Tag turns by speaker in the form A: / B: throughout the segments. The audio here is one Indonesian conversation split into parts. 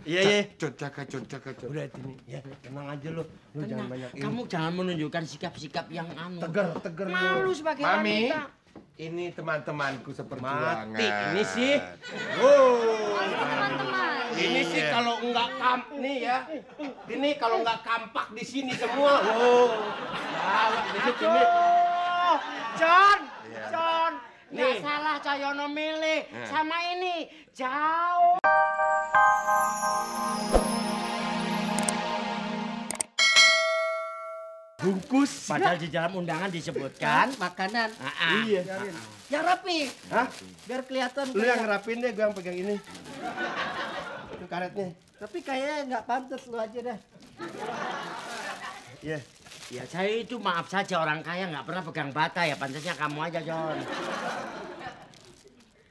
A: Iya.
B: Jaga.
A: Udah ini, ya tenang aja lo. Lu jangan banyak ini.
C: Kamu jangan menunjukkan sikap-sikap yang
A: Tegar
C: malu sebagai
B: Mami,
C: wanita.
B: ini teman-temanku seperjuangan.
A: Mati ini sih.
D: Teman-teman.
A: Ini sih kalau enggak nih ya. Ini kalau enggak kampak di sini semua. Gawat di sini.
C: John,
B: Iya.
C: John. Nggak
A: Nih.
C: salah Cahyono milih sama ini. Jauh.
A: Bungkus.
C: Padahal di dalam undangan disebutkan
D: Makanan.
A: Iya.
D: Yang rapi.
A: Hah?
D: Biar kelihatan.
A: Lu yang ngerapin deh, gue yang pegang ini. Itu karetnya.
D: Tapi kayaknya nggak pantas lu aja deh.
A: Iya.
C: Ya saya itu maaf saja orang kaya nggak pernah pegang bata ya, pantasnya kamu aja John.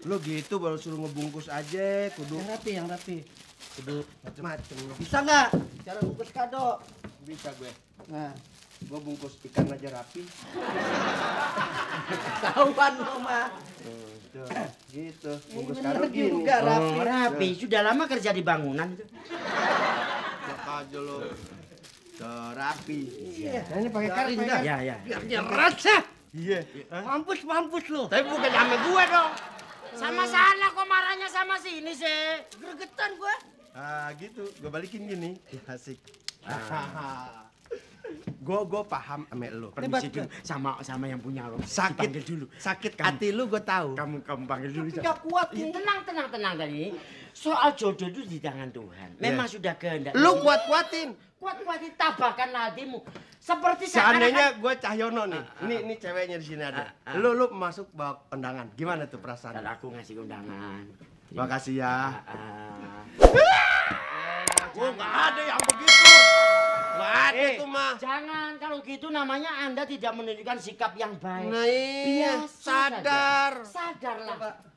A: Lu gitu baru suruh ngebungkus aja, kudu
D: Yang rapi.
A: kudu macem-macem lu.
D: Bisa nggak? Cara bungkus kado.
A: Bisa gue.
D: Nah,
A: Gue bungkus ikan aja rapi.
D: tahuan lu mah.
A: Tuh, gitu. Bungkus
D: Bener
A: kado gini.
D: juga rapi.
C: Oh, rapi. Sudah lama kerja di bangunan itu.
A: Enak aja lo. Tuh, rapi.
D: Iya.
A: Nah, ini pakai karet, pakai karet.
C: Ya.
D: Biar nyeret sih.
A: Iya.
D: Mampus lu.
A: Tapi bukan sama gue dong.
C: Sama sana kok marahnya sama sini sih.
D: Gregetan gua.
A: Ah, gitu. Gue balikin gini. Asik. Gue paham sama lo.
C: Permisi dulu sama yang punya lo.
A: Sakit
C: Dipanggil dulu.
A: Sakit hati lu gue tahu.
C: Kamu panggil dulu.
D: Tapi nggak kuat
C: Ya,
D: nih.
C: tenang tadi. Soal jodoh itu di tangan Tuhan. Memang sudah kehendak.
A: Lu kuat-kuatin.
C: Kuat-kuatin tabahkan hatimu. Seperti
A: Seandainya gue Cahyono nih. Ini ceweknya di sini ada. Lu masuk bawa undangan. Gimana tuh perasaan?
C: Dan aku ngasih undangan.
A: Makasih ya.
C: Oh,
A: Nggak ada yang begitu. Nggak ada tuh mah.
C: Jangan, kalau gitu namanya Anda tidak menunjukkan sikap yang baik.
A: Nah iya,
C: Biasa
A: sadar.
C: saja. Sadarlah.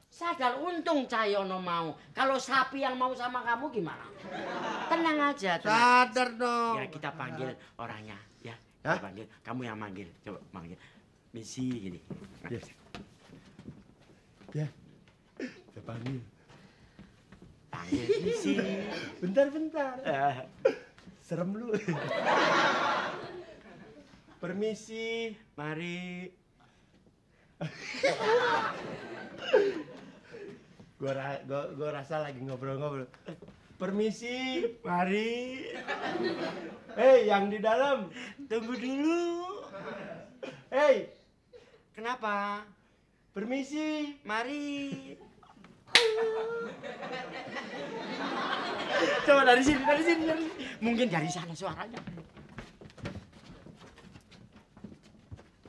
C: Sadar, untung Cahyono mau. Kalau sapi yang mau sama kamu gimana? Tenang aja. Tenang.
A: Sadar dong.
C: Ya kita panggil orangnya, ya.
A: Hah?
C: Kita panggil. Kamu yang manggil. Coba manggil. Misi gini.
A: Ya. Ya. Saya panggil.
C: Panggil Misi.
A: Bentar. Serem lu. Permisi.
C: Mari.
A: Gua rasa lagi ngobrol-ngobrol. Permisi, mari. Hei, yang di dalam,
C: Tunggu dulu.
A: hei,
C: Kenapa?
A: permisi.
C: Mari.
A: Coba dari sini.
C: Mungkin dari sana suaranya.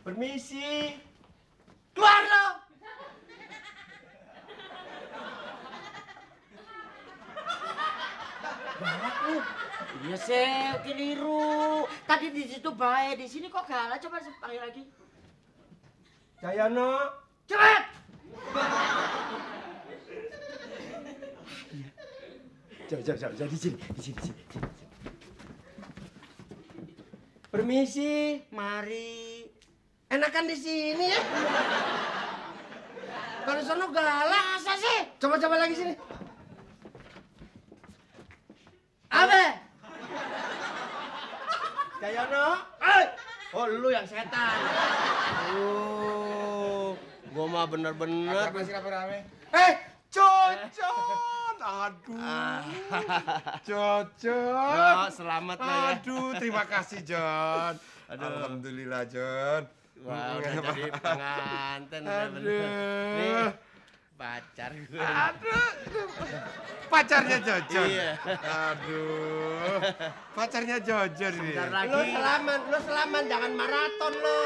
A: Permisi.
C: Keluar lo. Iya sih, keliru. Tadi di situ baik, di sini kok galak. Coba panggil lagi.
A: Cahyono.
C: Cepet.
A: Coba di sini. Permisi.
C: Mari.
A: Enakan di sini ya. Kalau sono galak.
C: Masa sih?
A: Coba lagi sini.
C: Apa?
A: Cahyono. Oh, lu yang setan. Gua mah bener-bener.
B: Apa sih rame-rame?
A: Cocot. Aduh. Cocot.
B: Ya,
A: selamat lah ya.
B: Aduh, terima kasih John.
A: Aduh.
B: Alhamdulillah John.
A: Wah, udah jadi pengantin.
B: Aduh.
A: Nih, pacar gue.
B: Aduh. Pacarnya Jojon.
A: Iya.
B: Aduh. Pacarnya Jojon ini.
C: Bentar lagi.
A: Lu selamat, jangan maraton lu.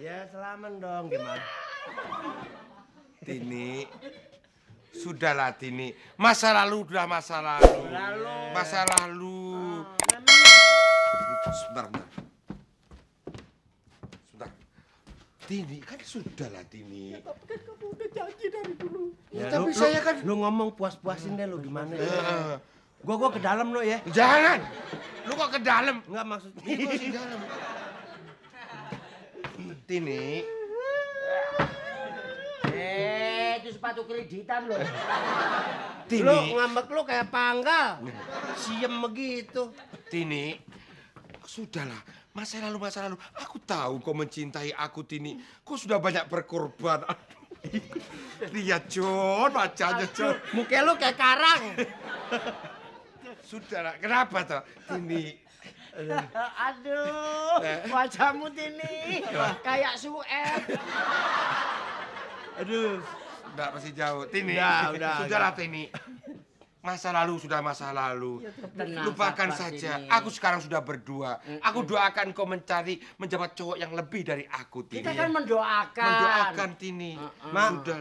A: Ya selamat dong, gimana?
B: Tini. Sudahlah Tini. Masa lalu udah masa lalu. Masa lalu. Sebentar. Tini, kan sudahlah Tini.
D: Tapi kan kamu udah janji dari dulu.
A: Ya,
B: Tapi saya kan...
A: lu ngomong puas-puasin deh lu gimana ya? Gua ke dalam lo ya.
B: Jangan. Lu kok ke dalam?
A: Enggak maksudnya.
B: Ini kok ke dalam. Tini.
C: Itu sepatu kreditan loh.
B: Tini.
A: Lu ngambek lu kayak panggal. Siem begitu.
B: Tini, sudahlah. Masa lalu. Aku tahu kau mencintai aku, Tini. Kau sudah banyak berkorban. Lihat, John, wajahnya, John.
A: Muka lu kayak karang.
B: Sudahlah, kenapa toh, Tini?
C: Aduh, wajahmu Tini kayak Sueb.
A: Aduh.
B: Udah masih jauh, Tini.
A: Udah.
B: Sudahlah, Tini. Masa lalu sudah masa lalu.
C: Tenang,
B: Lupakan
C: sabar,
B: saja.
C: Tini.
B: Aku sekarang sudah berdua. Aku doakan kau menjabat cowok yang lebih dari aku, Tini.
C: Kita kan mendoakan.
B: Mendoakan, Tini.
A: Ma.
B: Sudah.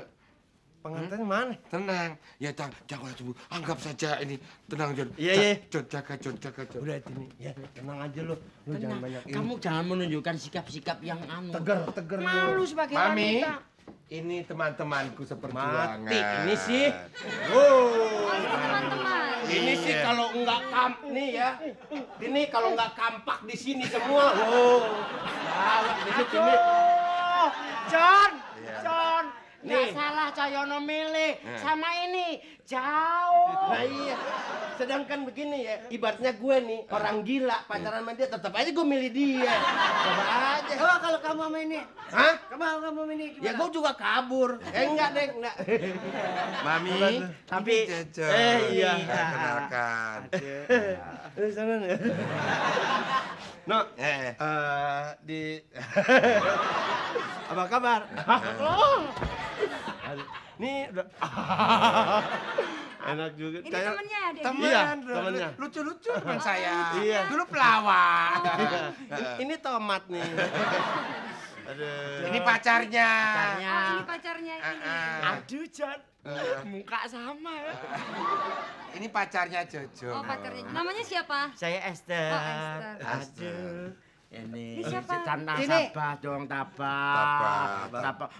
A: Pengantin mana?
B: Tenang. Ya, jangan tunggu. Anggap saja ini. Tenang, John.
A: Iya.
B: John, jaga, John.
A: Udah Tini. Ya, tenang aja lu. Lu jangan
C: Tenang.
A: banyak ini.
C: Kamu jangan menunjukkan sikap-sikap yang anu.
A: Tegar
C: Malu
A: lu.
C: sebagai
B: Mami.
C: wanita.
B: Ini teman-temanku seperjuangan.
A: Mati ini sih.
D: Oh, itu teman-teman.
A: Ini sih kalau enggak nih ya. Ini kalau enggak kampak di sini semua. Gawat di sini.
C: John,
B: Iya.
C: John. Nggak
A: Nih.
C: salah Cahyono milih
B: Nah.
C: sama ini jauh.
A: Nah iya. Sedangkan begini ya, ibaratnya gue nih orang gila pacaran sama dia, tetap aja gue milih dia. Coba aja.
D: Coba kalau kamu sama ini.
A: Hah?
D: Kamu ini gimana?
A: Ya gue juga kabur. Enggak deh, enggak.
B: Mami,
A: Tapi
B: ini Jojo.
A: iya.
B: Kenalkan.
A: Sana nih. No, di apa kabar? Nih udah enak juga.
D: Ini temennya ya, Dek?
B: Teman,
A: Iya, temannya.
B: lucu-lucu teman saya.
A: Iya.
B: Dulu pelawak.
A: Ini tomat nih. Aduh.
B: Ini pacarnya.
C: Pacarnya.
D: Oh, ini pacarnya ini.
C: Aduh, John. Muka sama ya.
B: Ini pacarnya Jojo.
D: Oh, pacarnya. Namanya siapa?
C: Saya Esther.
D: Oh, Esther.
C: Aduh. Ini
D: Ini siapa?
C: Tanah
D: Ini.
C: tabah dong, tabah.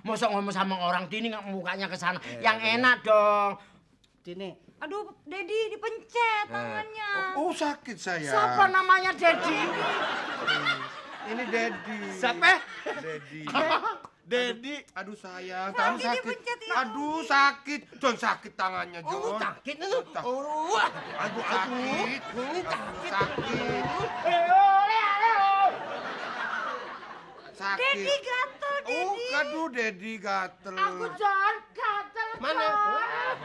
C: Masa ngomong sama orang Tini nggak mukanya ke sana. Yang enak dong.
A: Tini.
D: Aduh, Dedi dipencet tangannya.
B: Oh, sakit saya.
C: Siapa namanya Dedi?
B: Ini Dedi.
A: Siapa?
B: Dedi.
A: Dedi.
B: Aduh sayang, tangan
D: Sakit
B: sakit.
D: dipencet ya.
B: Aduh sakit. John sakit tangannya, John.
A: Oh, sakit itu. Oh,
B: Aduh sakit.
A: Ini sakit.
B: Sakit. Sakit.
D: Dedi gatel,
B: Oh,
D: Dedi.
B: aduh Dedi gatel.
C: Aku John, gatel.
A: Mana?
C: John.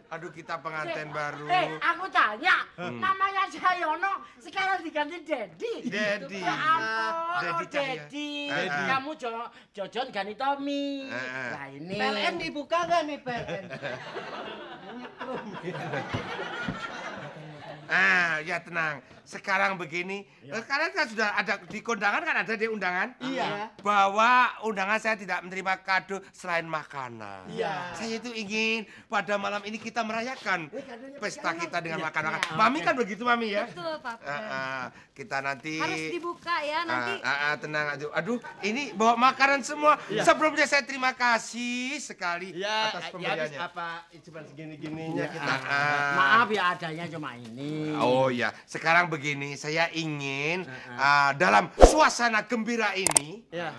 B: Aduh kita pengantin baru.
C: Aku tanya, namanya Cahyono sekarang diganti Dedi.
B: Dedi.
C: Ya ampun,
B: Dedi
C: oh
B: Cahya.
C: Dedi.
B: Ah.
C: Kamu Jojon ganti Tommy.
B: Ah.
C: Nah ini.
A: PLN dibuka gak nih PLN?
B: Ya tenang. Sekarang begini, sekarang kan sudah ada di kondangan kan ada di undangan?
A: Iya.
B: Bahwa undangan saya tidak menerima kado selain makanan.
A: Iya.
B: Saya itu ingin pada malam ini kita merayakan pesta kita dengan makan-makan.
C: Iya,
B: Mami
C: oke.
B: kan begitu Mami ya?
D: Betul, Papa.
B: Kita nanti
D: Harus dibuka ya nanti.
B: tenang aja. Aduh, ini bawa makanan semua.
A: Iya.
B: Sebelumnya saya terima kasih sekali
A: Ya,
B: atas
A: ya habis
B: pemberiannya.
A: apa cuma segini-gininya
C: Ya,
A: kita.
C: Maaf ya adanya cuma ini.
B: Oh ya, sekarang begini, saya ingin dalam suasana gembira ini,
A: Ya.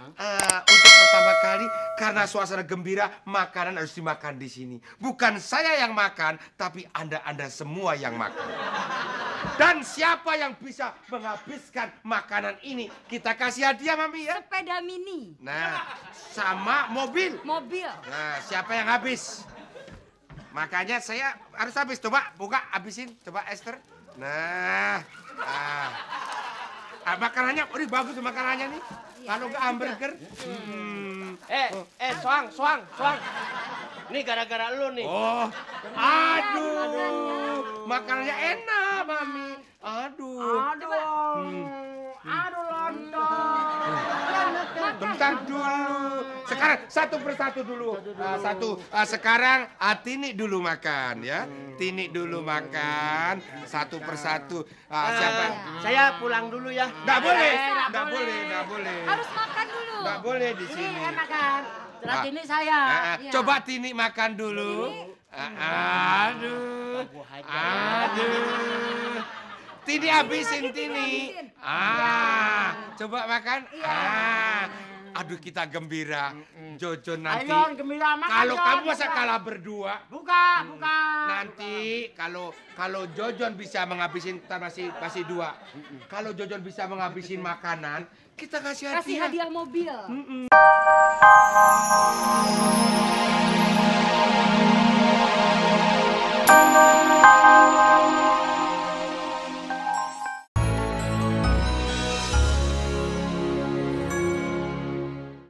B: untuk pertama kali karena suasana gembira, makanan harus dimakan di sini. Bukan saya yang makan, tapi anda semua yang makan. Dan siapa yang bisa menghabiskan makanan ini, kita kasih hadiah, Mami ya.
D: Sepeda mini.
B: Nah, sama mobil.
D: Mobil.
B: Nah, siapa yang habis? Makanya saya harus habis. Coba buka, habisin. Coba Esther. Nah, makanannya, ini bagus tuh makanannya nih. Kalau nggak hamburger.
A: Soang. Ini gara-gara lu nih.
B: Oh, aduh, makanannya enak, Mami. Aduh.
C: Aduh lontong.
B: Bentar dulu. Sekarang satu persatu dulu. Sekarang Tini dulu makan ya. Tini dulu makan satu persatu. Siapa?
A: Saya pulang dulu ya.
B: Nggak boleh.
C: nggak boleh.
D: Harus makan dulu.
B: Nggak boleh di
C: Ini
B: sini.
C: enak kan? Setelah ini saya.
D: Iya.
B: Coba Tini makan dulu. Aduh. Tini habisin Tini.
D: habisin.
B: Coba makan. Aduh kita gembira. Jojo nanti.
C: Ayo gembira makan.
B: Kalau
C: Jon,
B: kamu masa
C: buka.
B: kalah berdua.
C: Buka, buka.
B: Nanti kalau Jojon bisa menghabisin, masih 2. Kalau Jojon bisa menghabisin makanan, kita kasih
D: Kasih
B: hadiah.
D: hadiah mobil.